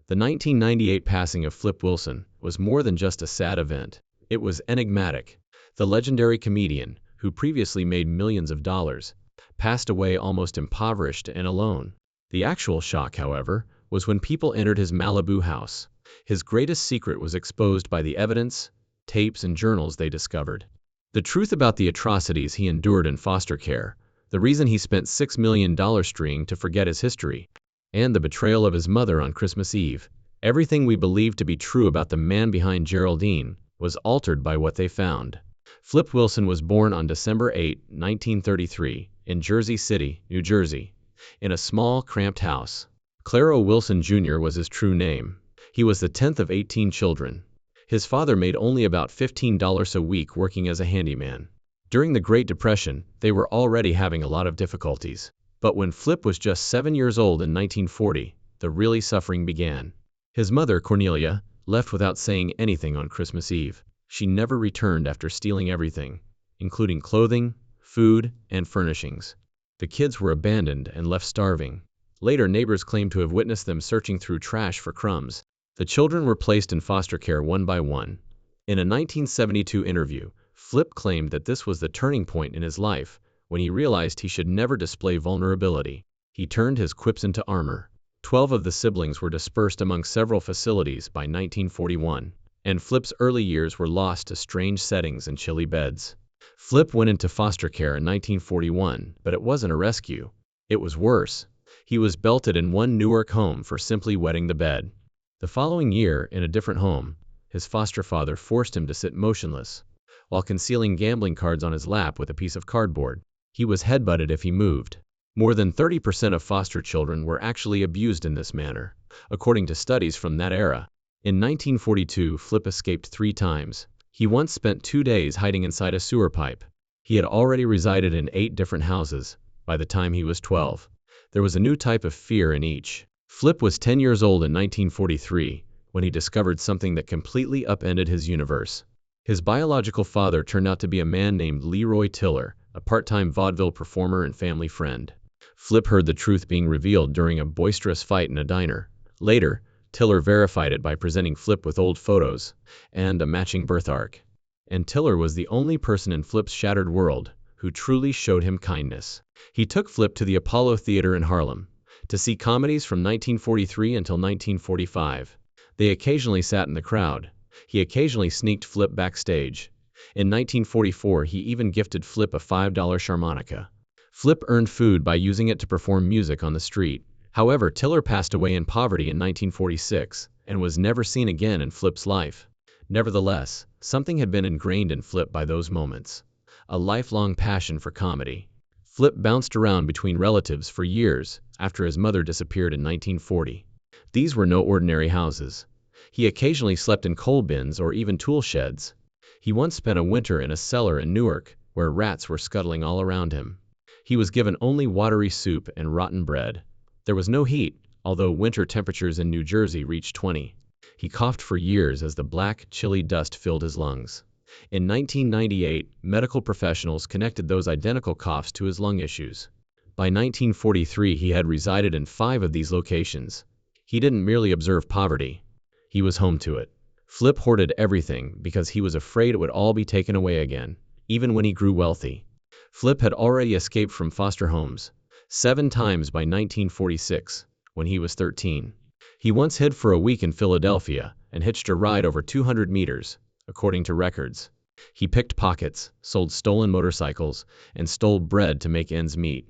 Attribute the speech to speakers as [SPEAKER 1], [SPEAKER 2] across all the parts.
[SPEAKER 1] The 1998 passing of Flip Wilson was more than just a sad event. It was enigmatic. The legendary comedian, who previously made millions of dollars, passed away almost impoverished and alone. The actual shock, however, was when people entered his Malibu house. His greatest secret was exposed by the evidence, tapes, and journals they discovered. The truth about the atrocities he endured in foster care, the reason he spent $6 million trying to forget his history, and the betrayal of his mother on Christmas Eve. Everything we believed to be true about the man behind Geraldine was altered by what they found. Flip Wilson was born on December 8, 1933, in Jersey City, New Jersey, in a small, cramped house. Claro Wilson Jr. was his true name. He was the 10th of 18 children. His father made only about $15 a week working as a handyman. During the Great Depression, they were already having a lot of difficulties. But when Flip was just 7 years old in 1940, the really suffering began. His mother, Cornelia, left without saying anything on Christmas Eve. She never returned after stealing everything, including clothing, food, and furnishings. The kids were abandoned and left starving. Later, neighbors claimed to have witnessed them searching through trash for crumbs. The children were placed in foster care one by one. In a 1972 interview, Flip claimed that this was the turning point in his life, when he realized he should never display vulnerability. He turned his quips into armor. 12 of the siblings were dispersed among several facilities by 1941, and Flip's early years were lost to strange settings and chilly beds. Flip went into foster care in 1941, but it wasn't a rescue. It was worse. He was belted in one Newark home for simply wetting the bed. The following year, in a different home, his foster father forced him to sit motionless, while concealing gambling cards on his lap with a piece of cardboard. He was headbutted if he moved. More than 30% of foster children were actually abused in this manner, according to studies from that era. In 1942, Flip escaped 3 times. He once spent 2 days hiding inside a sewer pipe. He had already resided in 8 different houses by the time he was 12. There was a new type of fear in each. Flip was 10 years old in 1943 when he discovered something that completely upended his universe. His biological father turned out to be a man named Leroy Tiller, a part-time vaudeville performer and family friend. Flip heard the truth being revealed during a boisterous fight in a diner. Later, Tiller verified it by presenting Flip with old photos and a matching birthmark. And Tiller was the only person in Flip's shattered world who truly showed him kindness. He took Flip to the Apollo Theater in Harlem to see comedies from 1943 until 1945. They occasionally sat in the crowd. He occasionally sneaked Flip backstage. In 1944, he even gifted Flip a $5 harmonica. Flip earned food by using it to perform music on the street. However, Tiller passed away in poverty in 1946 and was never seen again in Flip's life. Nevertheless, something had been ingrained in Flip by those moments. A lifelong passion for comedy. Flip bounced around between relatives for years after his mother disappeared in 1940. These were no ordinary houses. He occasionally slept in coal bins or even tool sheds. He once spent a winter in a cellar in Newark, where rats were scuttling all around him. He was given only watery soup and rotten bread. There was no heat, although winter temperatures in New Jersey reached 20. He coughed for years as the black, chilly dust filled his lungs. In 1998, medical professionals connected those identical coughs to his lung issues. By 1943, he had resided in 5 of these locations. He didn't merely observe poverty. He was home to it. Flip hoarded everything because he was afraid it would all be taken away again, even when he grew wealthy. Flip had already escaped from foster homes 7 times by 1946, when he was 13. He once hid for a week in Philadelphia and hitched a ride over 200 meters, according to records. He picked pockets, sold stolen motorcycles, and stole bread to make ends meet.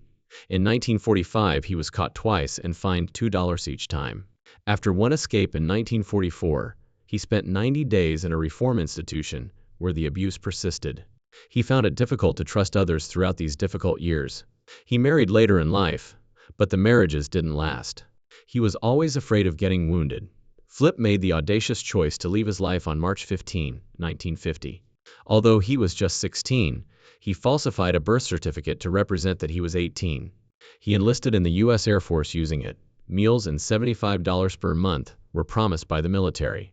[SPEAKER 1] In 1945, he was caught twice and fined $2 each time. After one escape in 1944, he spent 90 days in a reform institution where the abuse persisted. He found it difficult to trust others throughout these difficult years. He married later in life, but the marriages didn't last. He was always afraid of getting wounded. Flip made the audacious choice to leave his life on March 15, 1950. Although he was just 16, he falsified a birth certificate to represent that he was 18. He enlisted in the U.S. Air Force using it. Meals and $75 per month were promised by the military.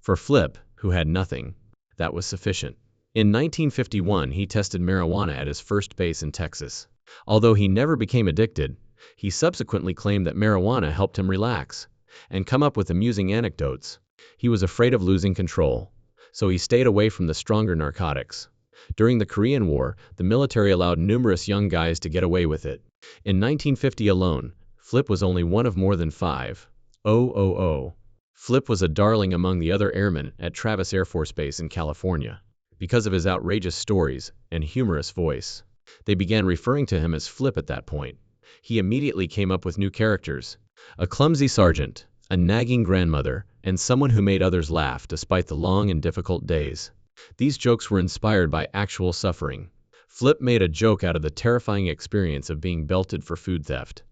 [SPEAKER 1] For Flip, who had nothing, that was sufficient. In 1951, he tested marijuana at his first base in Texas. Although he never became addicted, he subsequently claimed that marijuana helped him relax. and come up with amusing anecdotes. He was afraid of losing control, so he stayed away from the stronger narcotics. During the Korean War, the military allowed numerous young guys to get away with it. In 1950 alone, Flip was only one of more than 5,000. Flip was a darling among the other airmen at Travis Air Force Base in California. Because of his outrageous stories and humorous voice, they began referring to him as Flip at that point. He immediately came up with new characters: a clumsy sergeant, a nagging grandmother, and someone who made others laugh despite the long and difficult days. These jokes were inspired by actual suffering. Flip made a joke out of the terrifying experience of being belted for food theft.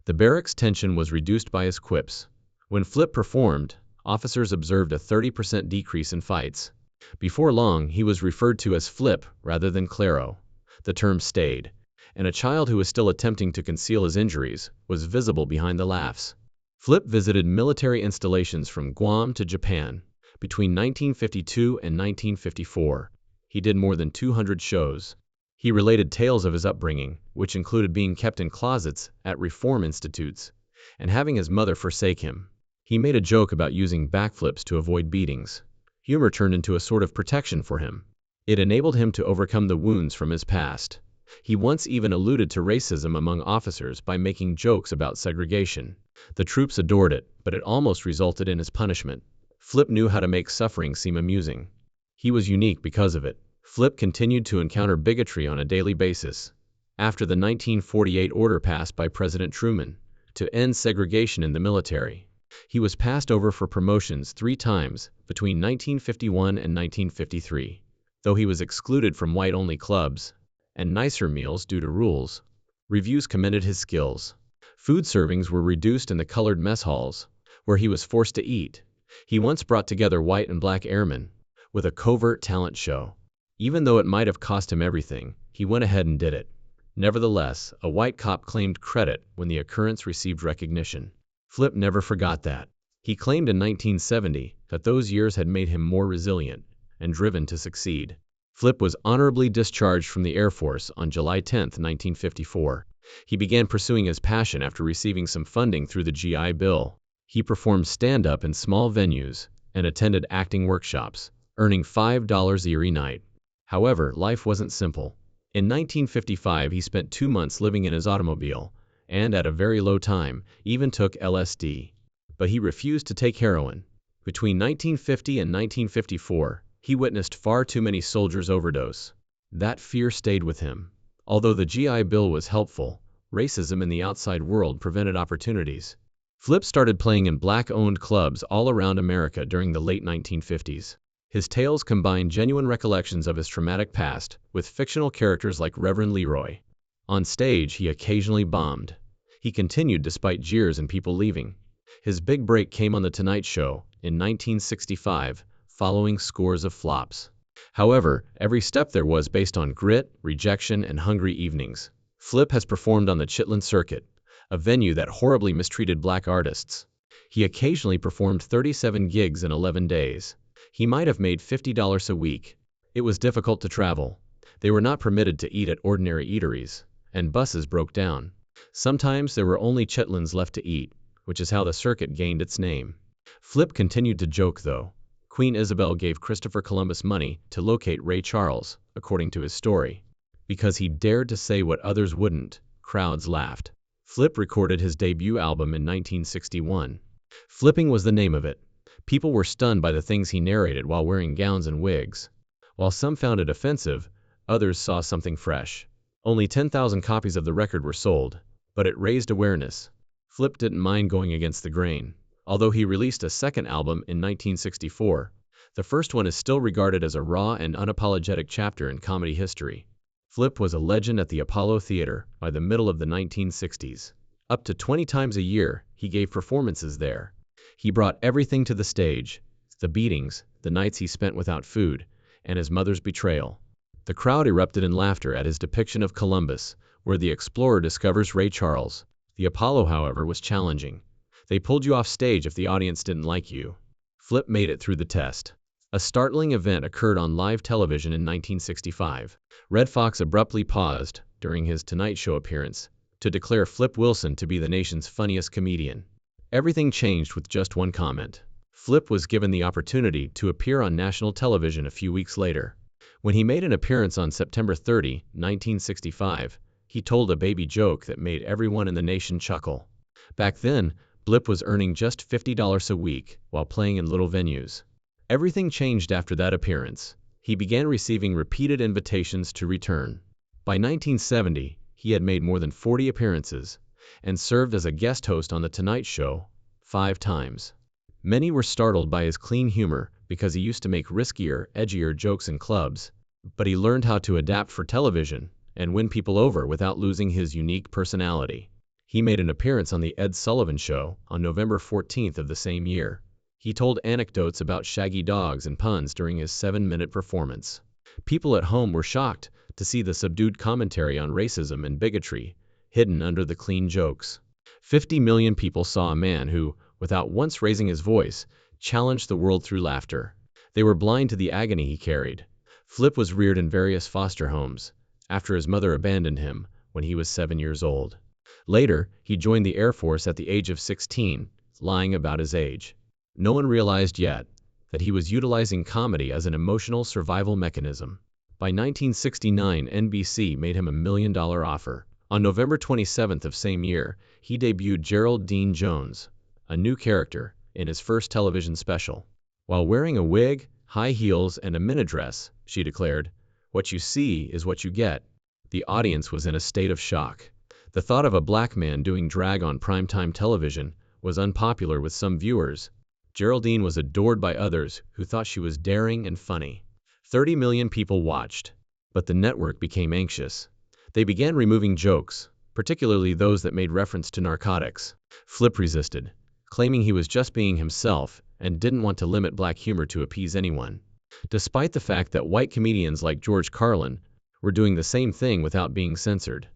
[SPEAKER 1] The barracks tension was reduced by his quips. When Flip performed, officers observed a 30% decrease in fights. Before long, he was referred to as Flip rather than Claro. The term stayed, and a child who was still attempting to conceal his injuries was visible behind the laughs. Flip visited military installations from Guam to Japan. Between 1952 and 1954, he did more than 200 shows. He related tales of his upbringing, which included being kept in closets at reform institutes and having his mother forsake him. He made a joke about using backflips to avoid beatings. Humor turned into a sort of protection for him. It enabled him to overcome the wounds from his past. He once even alluded to racism among officers by making jokes about segregation. The troops adored it, but it almost resulted in his punishment. Flip knew how to make suffering seem amusing. He was unique because of it. Flip continued to encounter bigotry on a daily basis. After the 1948 order passed by President Truman to end segregation in the military, he was passed over for promotions 3 times between 1951 and 1953. Though he was excluded from white-only clubs and nicer meals due to rules, reviews commended his skills. Food servings were reduced in the colored mess halls, where he was forced to eat. He once brought together white and black airmen with a covert talent show. Even though it might have cost him everything, he went ahead and did it. Nevertheless, a white cop claimed credit when the occurrence received recognition. Flip never forgot that. He claimed in 1970 that those years had made him more resilient and driven to succeed. Flip was honorably discharged from the Air Force on July 10, 1954. He began pursuing his passion after receiving some funding through the GI Bill. He performed stand-up in small venues and attended acting workshops, earning $5 every night. However, life wasn't simple. In 1955, he spent 2 months living in his automobile, and at a very low time, even took LSD. But he refused to take heroin. Between 1950 and 1954, he witnessed far too many soldiers overdose. That fear stayed with him. Although the GI Bill was helpful, racism in the outside world prevented opportunities. Flip started playing in black-owned clubs all around America during the late 1950s. His tales combined genuine recollections of his traumatic past with fictional characters like Reverend Leroy. On stage, he occasionally bombed. He continued despite jeers and people leaving. His big break came on The Tonight Show in 1965, following scores of flops. However, every step there was based on grit, rejection, and hungry evenings. Flip has performed on the Chitlin Circuit, a venue that horribly mistreated black artists. He occasionally performed 37 gigs in 11 days. He might have made $50 a week. It was difficult to travel. They were not permitted to eat at ordinary eateries, and buses broke down. Sometimes there were only chitlins left to eat, which is how the circuit gained its name. Flip continued to joke though. Queen Isabel gave Christopher Columbus money to locate Ray Charles, according to his story. Because he dared to say what others wouldn't, crowds laughed. Flip recorded his debut album in 1961. Flipping was the name of it. People were stunned by the things he narrated while wearing gowns and wigs. While some found it offensive, others saw something fresh. Only 10,000 copies of the record were sold, but it raised awareness. Flip didn't mind going against the grain. Although he released a second album in 1964, the first one is still regarded as a raw and unapologetic chapter in comedy history. Flip was a legend at the Apollo Theater by the middle of the 1960s. Up to 20 times a year, he gave performances there. He brought everything to the stage: the beatings, the nights he spent without food, and his mother's betrayal. The crowd erupted in laughter at his depiction of Columbus, where the explorer discovers Ray Charles. The Apollo, however, was challenging. They pulled you off stage if the audience didn't like you. Flip made it through the test. A startling event occurred on live television in 1965. Red Fox abruptly paused during his Tonight Show appearance to declare Flip Wilson to be the nation's funniest comedian. Everything changed with just one comment. Flip was given the opportunity to appear on national television a few weeks later. When he made an appearance on September 30, 1965, he told a baby joke that made everyone in the nation chuckle. Back then, Flip was earning just $50 a week while playing in little venues. Everything changed after that appearance. He began receiving repeated invitations to return. By 1970, he had made more than 40 appearances and served as a guest host on The Tonight Show 5 times. Many were startled by his clean humor because he used to make riskier, edgier jokes in clubs, but he learned how to adapt for television and win people over without losing his unique personality. He made an appearance on The Ed Sullivan Show on November 14th of the same year. He told anecdotes about shaggy dogs and puns during his 7-minute performance. People at home were shocked to see the subdued commentary on racism and bigotry hidden under the clean jokes. 50 million people saw a man who, without once raising his voice, challenged the world through laughter. They were blind to the agony he carried. Flip was reared in various foster homes after his mother abandoned him when he was 7 years old. Later, he joined the Air Force at the age of 16, lying about his age. No one realized yet that he was utilizing comedy as an emotional survival mechanism. By 1969, NBC made him $1 million offer. On November 27th of same year, he debuted Gerald Dean Jones, a new character, in his first television special. While wearing a wig, high heels, and a minidress, she declared, "What you see is what you get." The audience was in a state of shock. The thought of a black man doing drag on primetime television was unpopular with some viewers. Geraldine was adored by others who thought she was daring and funny. 30 million people watched, but the network became anxious. They began removing jokes, particularly those that made reference to narcotics. Flip resisted, claiming he was just being himself and didn't want to limit black humor to appease anyone, despite the fact that white comedians like George Carlin were doing the same thing without being censored.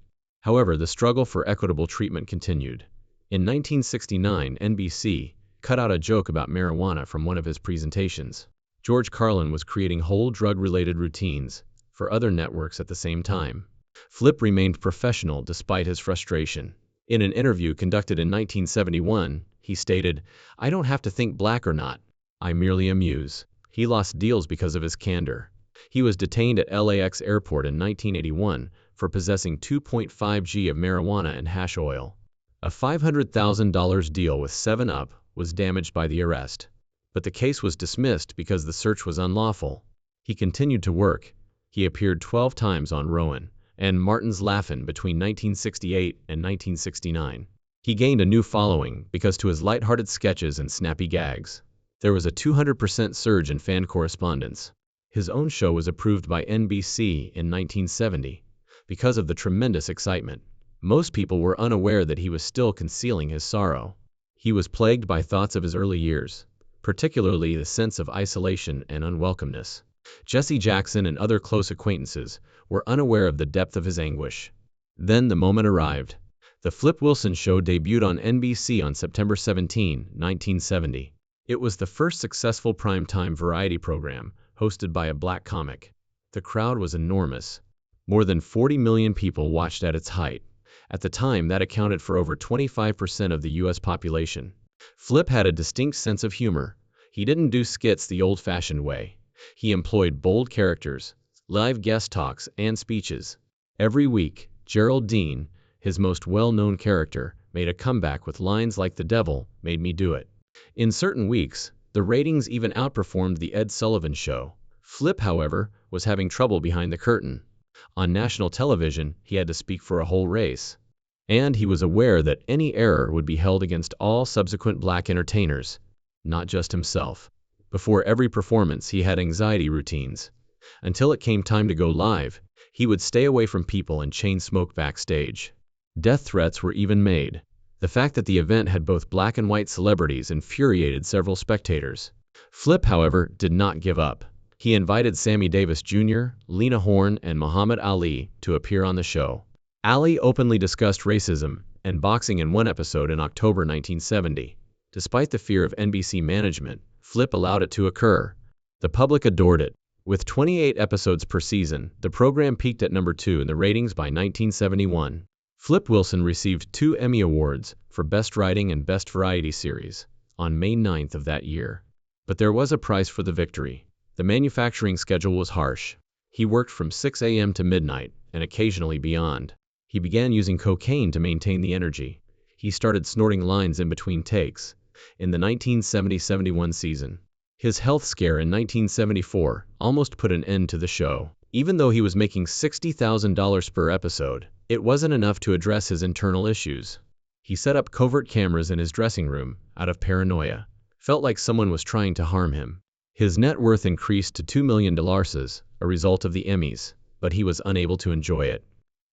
[SPEAKER 1] However, the struggle for equitable treatment continued. In 1969, NBC cut out a joke about marijuana from one of his presentations. George Carlin was creating whole drug-related routines for other networks at the same time. Flip remained professional despite his frustration. In an interview conducted in 1971, he stated, "I don't have to think black or not. I merely amuse." He lost deals because of his candor. He was detained at LAX airport in 1981 for possessing 2.5 g of marijuana and hash oil. A $500,000 deal with 7-Up was damaged by the arrest, but the case was dismissed because the search was unlawful. He continued to work. He appeared 12 times on Rowan and Martin's Laugh-In between 1968 and 1969. He gained a new following because to his lighthearted sketches and snappy gags. There was a 200% surge in fan correspondence. His own show was approved by NBC in 1970 because of the tremendous excitement. Most people were unaware that he was still concealing his sorrow. He was plagued by thoughts of his early years, particularly the sense of isolation and unwelcomeness. Jesse Jackson and other close acquaintances were unaware of the depth of his anguish. Then the moment arrived. The Flip Wilson Show debuted on NBC on September 17, 1970. It was the first successful primetime variety program hosted by a black comic. The crowd was enormous. More than 40 million people watched at its height. At the time, that accounted for over 25% of the U.S. population. Flip had a distinct sense of humor. He didn't do skits the old-fashioned way. He employed bold characters, live guest talks, and speeches. Every week, Gerald Dean, his most well-known character, made a comeback with lines like "The devil made me do it." In certain weeks, the ratings even outperformed The Ed Sullivan Show. Flip, however, was having trouble behind the curtain. On national television, he had to speak for a whole race. And he was aware that any error would be held against all subsequent black entertainers, not just himself. Before every performance, he had anxiety routines. Until it came time to go live, he would stay away from people and chain smoke backstage. Death threats were even made. The fact that the event had both black and white celebrities infuriated several spectators. Flip, however, did not give up. He invited Sammy Davis Jr., Lena Horne, and Muhammad Ali to appear on the show. Ali openly discussed racism and boxing in one episode in October 1970. Despite the fear of NBC management, Flip allowed it to occur. The public adored it. With 28 episodes per season, the program peaked at number 2 in the ratings by 1971. Flip Wilson received 2 Emmy Awards for Best Writing and Best Variety Series on May 9th of that year. But there was a price for the victory. The manufacturing schedule was harsh. He worked from 6 a.m. to midnight, and occasionally beyond. He began using cocaine to maintain the energy. He started snorting lines in between takes in the 1970-71 season. His health scare in 1974 almost put an end to the show. Even though he was making $60,000 per episode, it wasn't enough to address his internal issues. He set up covert cameras in his dressing room out of paranoia. Felt like someone was trying to harm him. His net worth increased to $2 million, a result of the Emmys, but he was unable to enjoy it.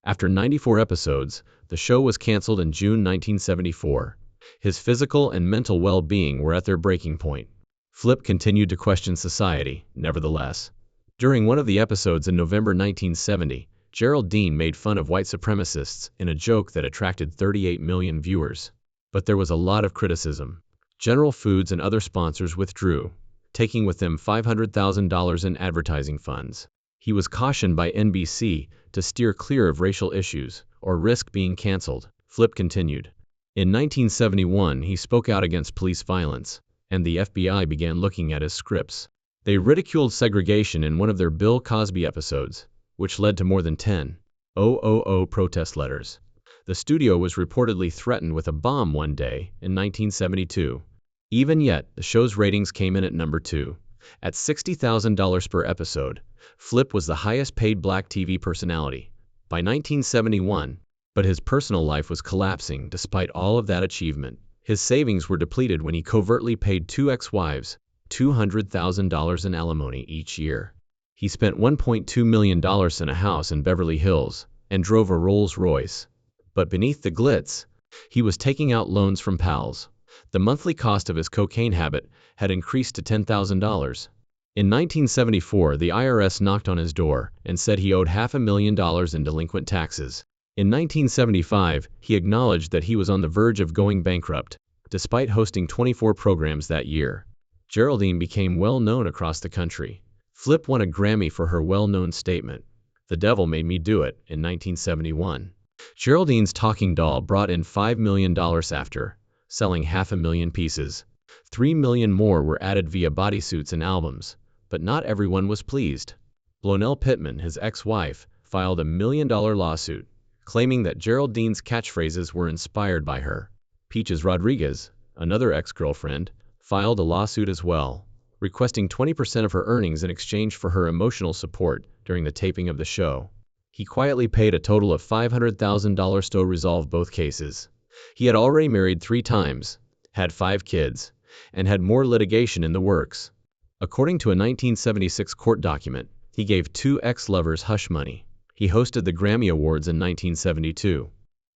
[SPEAKER 1] After 94 episodes, the show was canceled in June 1974. His physical and mental well-being were at their breaking point. Flip continued to question society, nevertheless. During one of the episodes in November 1970, Gerald Dean made fun of white supremacists in a joke that attracted 38 million viewers. But there was a lot of criticism. General Foods and other sponsors withdrew, taking with them $500,000 in advertising funds. He was cautioned by NBC to steer clear of racial issues or risk being canceled. Flip continued. In 1971, he spoke out against police violence, and the FBI began looking at his scripts. They ridiculed segregation in one of their Bill Cosby episodes, which led to more than 10,000 protest letters. The studio was reportedly threatened with a bomb one day in 1972. Even yet, the show's ratings came in at number 2. At $60,000 per episode, Flip was the highest-paid black TV personality by 1971, but his personal life was collapsing despite all of that achievement. His savings were depleted when he covertly paid 2 ex-wives $200,000 in alimony each year. He spent $1.2 million in a house in Beverly Hills and drove a Rolls-Royce. But beneath the glitz, he was taking out loans from pals. The monthly cost of his cocaine habit had increased to $10,000. In 1974, the IRS knocked on his door and said he owed $500,000 in delinquent taxes. In 1975, he acknowledged that he was on the verge of going bankrupt, despite hosting 24 programs that year. Geraldine became well-known across the country. Flip won a Grammy for her well-known statement, "The Devil Made Me Do It," in 1971. Geraldine's talking doll brought in $5 million after selling 500,000 pieces. 3 million more were added via bodysuits and albums, but not everyone was pleased. Blonell Pittman, his ex-wife, filed a $1 million lawsuit, claiming that Geraldine's catchphrases were inspired by her. Peaches Rodriguez, another ex-girlfriend, filed a lawsuit as well, requesting 20% of her earnings in exchange for her emotional support during the taping of the show. He quietly paid a total of $500,000 to resolve both cases. He had already married 3 times, had 5 kids, and had more litigation in the works. According to a 1976 court document, he gave 2 ex-lovers hush money. He hosted the Grammy Awards in 1972.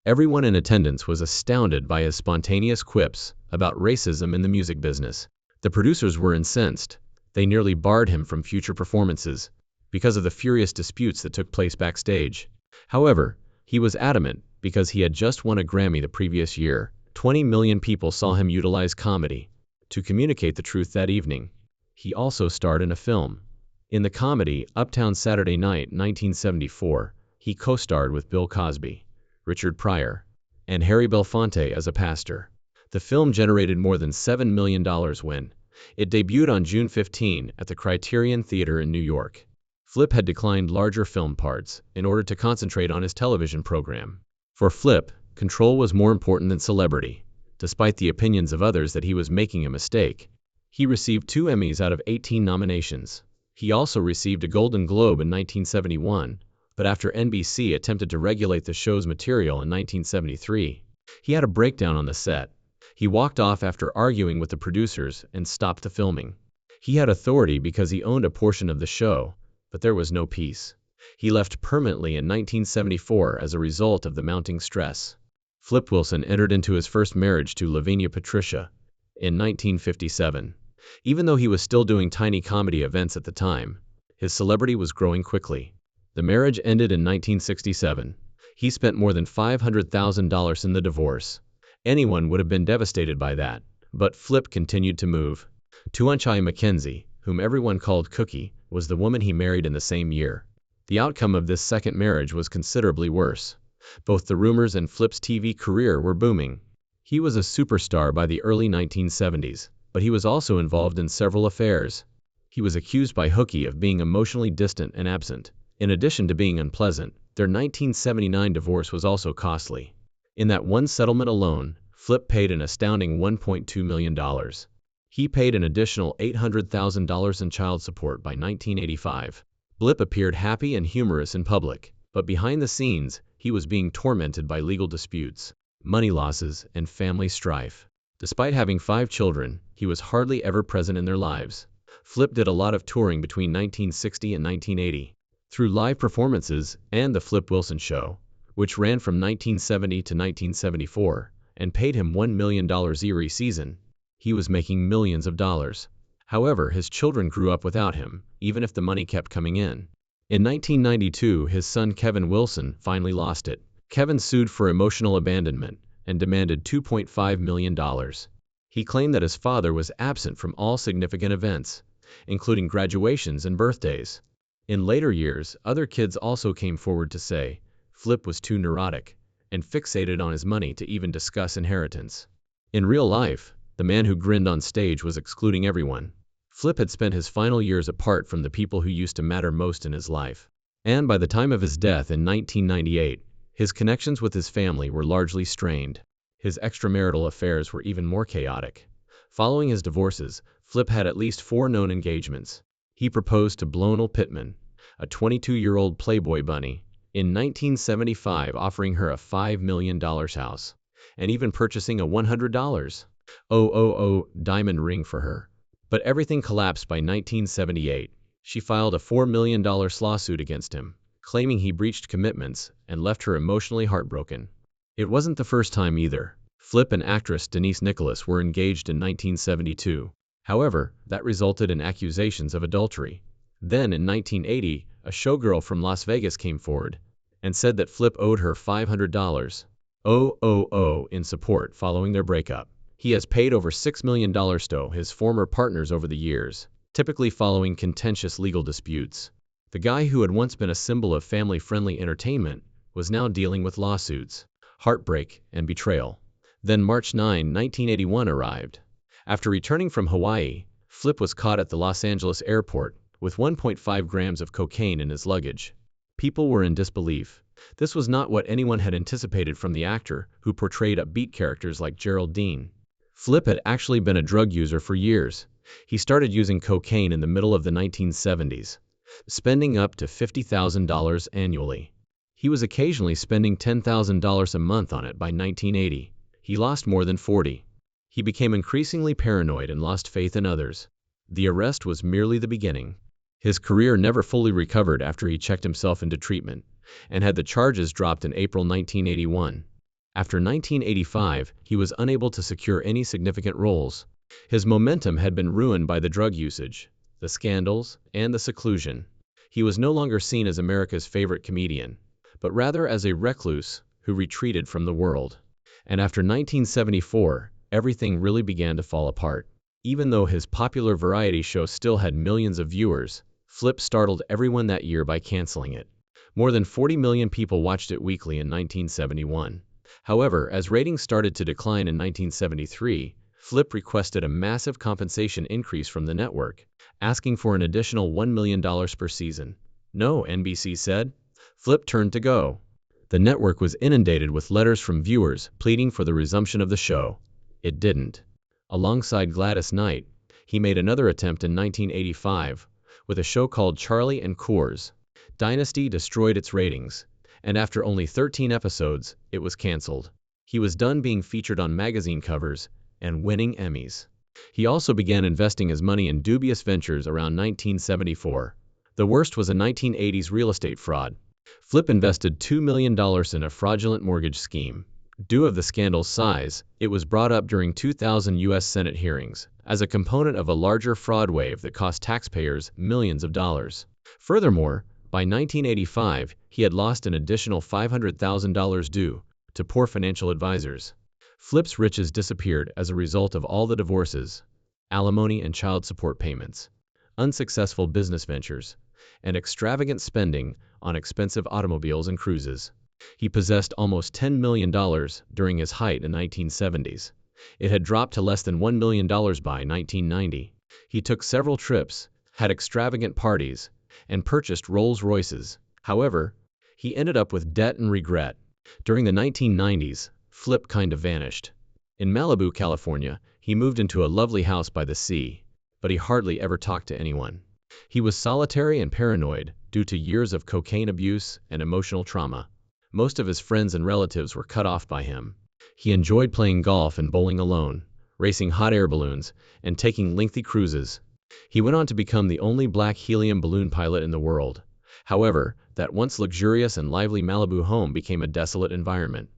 [SPEAKER 1] Everyone in attendance was astounded by his spontaneous quips about racism in the music business. The producers were incensed. They nearly barred him from future performances because of the furious disputes that took place backstage. However, he was adamant because he had just won a Grammy the previous year. 20 million people saw him utilize comedy to communicate the truth that evening. He also starred in a film. In the comedy Uptown Saturday Night 1974, he co-starred with Bill Cosby, Richard Pryor, and Harry Belafonte as a pastor. The film generated more than $7 million when it debuted on June 15 at the Criterion Theater in New York. Flip had declined larger film parts in order to concentrate on his television program. For Flip, control was more important than celebrity, despite the opinions of others that he was making a mistake. He received 2 Emmys out of 18 nominations. He also received a Golden Globe in 1971, but after NBC attempted to regulate the show's material in 1973, he had a breakdown on the set. He walked off after arguing with the producers and stopped the filming. He had authority because he owned a portion of the show, but there was no peace. He left permanently in 1974 as a result of the mounting stress. Flip Wilson entered into his first marriage to Lavinia Patricia in 1957. Even though he was still doing tiny comedy events at the time, his celebrity was growing quickly. The marriage ended in 1967. He spent more than $500,000 in the divorce. Anyone would have been devastated by that, but Flip continued to move. Tuanchai Mackenzie, whom everyone called Cookie, was the woman he married in the same year. The outcome of this second marriage was considerably worse. Both the rumors and Flip's TV career were booming. He was a superstar by the early 1970s, but he was also involved in several affairs. He was accused by Hooky of being emotionally distant and absent. In addition to being unpleasant, their 1979 divorce was also costly. In that one settlement alone, Flip paid an astounding $1.2 million. He paid an additional $800,000 in child support by 1985. Flip appeared happy and humorous in public, but behind the scenes, he was being tormented by legal disputes, money losses, and family strife. Despite having 5 children, he was hardly ever present in their lives. Flip did a lot of touring between 1960 and 1980. Through live performances and The Flip Wilson Show, which ran from 1970 to 1974, and paid him $1 million every season, he was making millions of dollars. However, his children grew up without him, even if the money kept coming in. In 1992, his son Kevin Wilson finally lost it. Kevin sued for emotional abandonment and demanded $2.5 million. He claimed that his father was absent from all significant events, including graduations and birthdays. In later years, other kids also came forward to say Flip was too neurotic and fixated on his money to even discuss inheritance. In real life, the man who grinned on stage was excluding everyone. Flip had spent his final years apart from the people who used to matter most in his life. And by the time of his death in 1998, his connections with his family were largely strained. His extramarital affairs were even more chaotic. Following his divorces, Flip had at least 4 known engagements. He proposed to Blonell Pittman, a 22-year-old Playboy bunny, in 1975, offering her a $5 million house, and even purchasing a $100,000 diamond ring for her. But everything collapsed by 1978. She filed a $4 million lawsuit against him, claiming he breached commitments and left her emotionally heartbroken. It wasn't the first time either. Flip and actress Denise Nicholas were engaged in 1972. However, that resulted in accusations of adultery. Then, in 1980, a showgirl from Las Vegas came forward and said that Flip owed her $500 in support following their breakup. He has paid over $6 million to his former partners over the years, typically following contentious legal disputes. The guy who had once been a symbol of family-friendly entertainment was now dealing with lawsuits, heartbreak, and betrayal. Then March 9, 1981 arrived. After returning from Hawaii, Flip was caught at the Los Angeles airport with 1.5 grams of cocaine in his luggage. People were in disbelief. This was not what anyone had anticipated from the actor who portrayed upbeat characters like Gerald Dean. Flip had actually been a drug user for years. He started using cocaine in the middle of the 1970s, spending up to $50,000 annually. He was occasionally spending $10,000 a month on it by 1980. He lost more than 40. He became increasingly paranoid and lost faith in others. The arrest was merely the beginning. His career never fully recovered after he checked himself into treatment and had the charges dropped in April 1981. After 1985, he was unable to secure any significant roles. His momentum had been ruined by the drug usage, the scandals, and the seclusion. He was no longer seen as America's favorite comedian, but rather as a recluse who retreated from the world. And after 1974, everything really began to fall apart. Even though his popular variety show still had millions of viewers, Flip startled everyone that year by canceling it. More than 40 million people watched it weekly in 1971. However, as ratings started to decline in 1973, Flip requested a massive compensation increase from the network, asking for an additional $1 million per season. No, NBC said. Flip turned to go. The network was inundated with letters from viewers pleading for the resumption of the show. It didn't. Alongside Gladys Knight, he made another attempt in 1985 with a show called Charlie and Coors. Dynasty destroyed its ratings, and after only 13 episodes, it was canceled. He was done being featured on magazine covers and winning Emmys. He also began investing his money in dubious ventures around 1974. The worst was a 1980s real estate fraud. Flip invested $2 million in a fraudulent mortgage scheme. Due to the scandal's size, it was brought up during 2000 U.S. Senate hearings as a component of a larger fraud wave that cost taxpayers millions of dollars. Furthermore, by 1985, he had lost an additional $500,000 due to poor financial advisors. Flip's riches disappeared as a result of all the divorces, alimony and child support payments, unsuccessful business ventures, and extravagant spending on expensive automobiles and cruises. He possessed almost $10 million during his height in the 1970s. It had dropped to less than $1 million by 1990. He took several trips, had extravagant parties, and purchased Rolls-Royces. However, he ended up with debt and regret. During the 1990s, Flip kind of vanished. In Malibu, California, he moved into a lovely house by the sea, but he hardly ever talked to anyone. He was solitary and paranoid due to years of cocaine abuse and emotional trauma. Most of his friends and relatives were cut off by him. He enjoyed playing golf and bowling alone, racing hot air balloons, and taking lengthy cruises. He went on to become the only black helium balloon pilot in the world. However, that once luxurious and lively Malibu home became a desolate environment.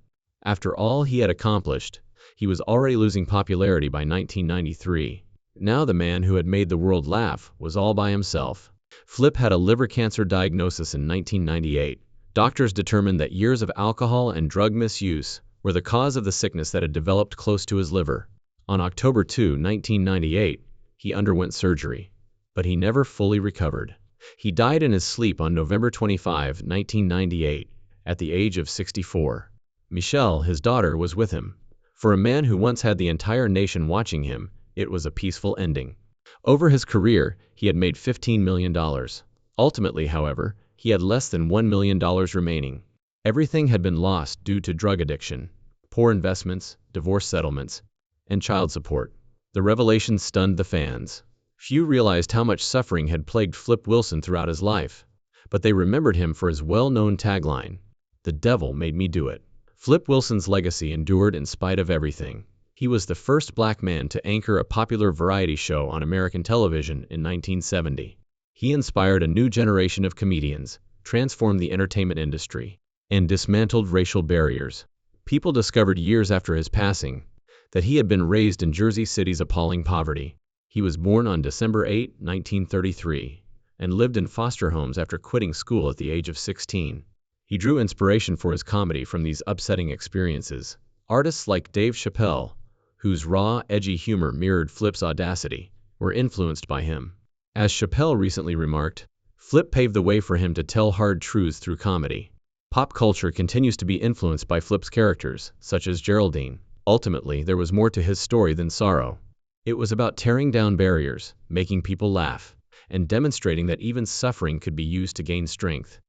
[SPEAKER 1] After all he had accomplished, he was already losing popularity by 1993. Now the man who had made the world laugh was all by himself. Flip had a liver cancer diagnosis in 1998. Doctors determined that years of alcohol and drug misuse were the cause of the sickness that had developed close to his liver. On October 2, 1998, he underwent surgery, but he never fully recovered. He died in his sleep on November 25, 1998, at the age of 64. Michelle, his daughter, was with him. For a man who once had the entire nation watching him, it was a peaceful ending. Over his career, he had made $15 million. Ultimately, however, he had less than $1 million remaining. Everything had been lost due to drug addiction, poor investments, divorce settlements, and child support. The revelation stunned the fans. Few realized how much suffering had plagued Flip Wilson throughout his life, but they remembered him for his well-known tagline, "The devil made me do it." Flip Wilson's legacy endured in spite of everything. He was the first black man to anchor a popular variety show on American television in 1970. He inspired a new generation of comedians, transformed the entertainment industry, and dismantled racial barriers. People discovered years after his passing that he had been raised in Jersey City's appalling poverty. He was born on December 8, 1933, and lived in foster homes after quitting school at the age of 16. He drew inspiration for his comedy from these upsetting experiences. Artists like Dave Chappelle, whose raw, edgy humor mirrored Flip's audacity, were influenced by him. As Chappelle recently remarked, Flip paved the way for him to tell hard truths through comedy. Pop culture continues to be influenced by Flip's characters, such as Geraldine. Ultimately, there was more to his story than sorrow. It was about tearing down barriers, making people laugh, and demonstrating that even suffering could be used to gain strength.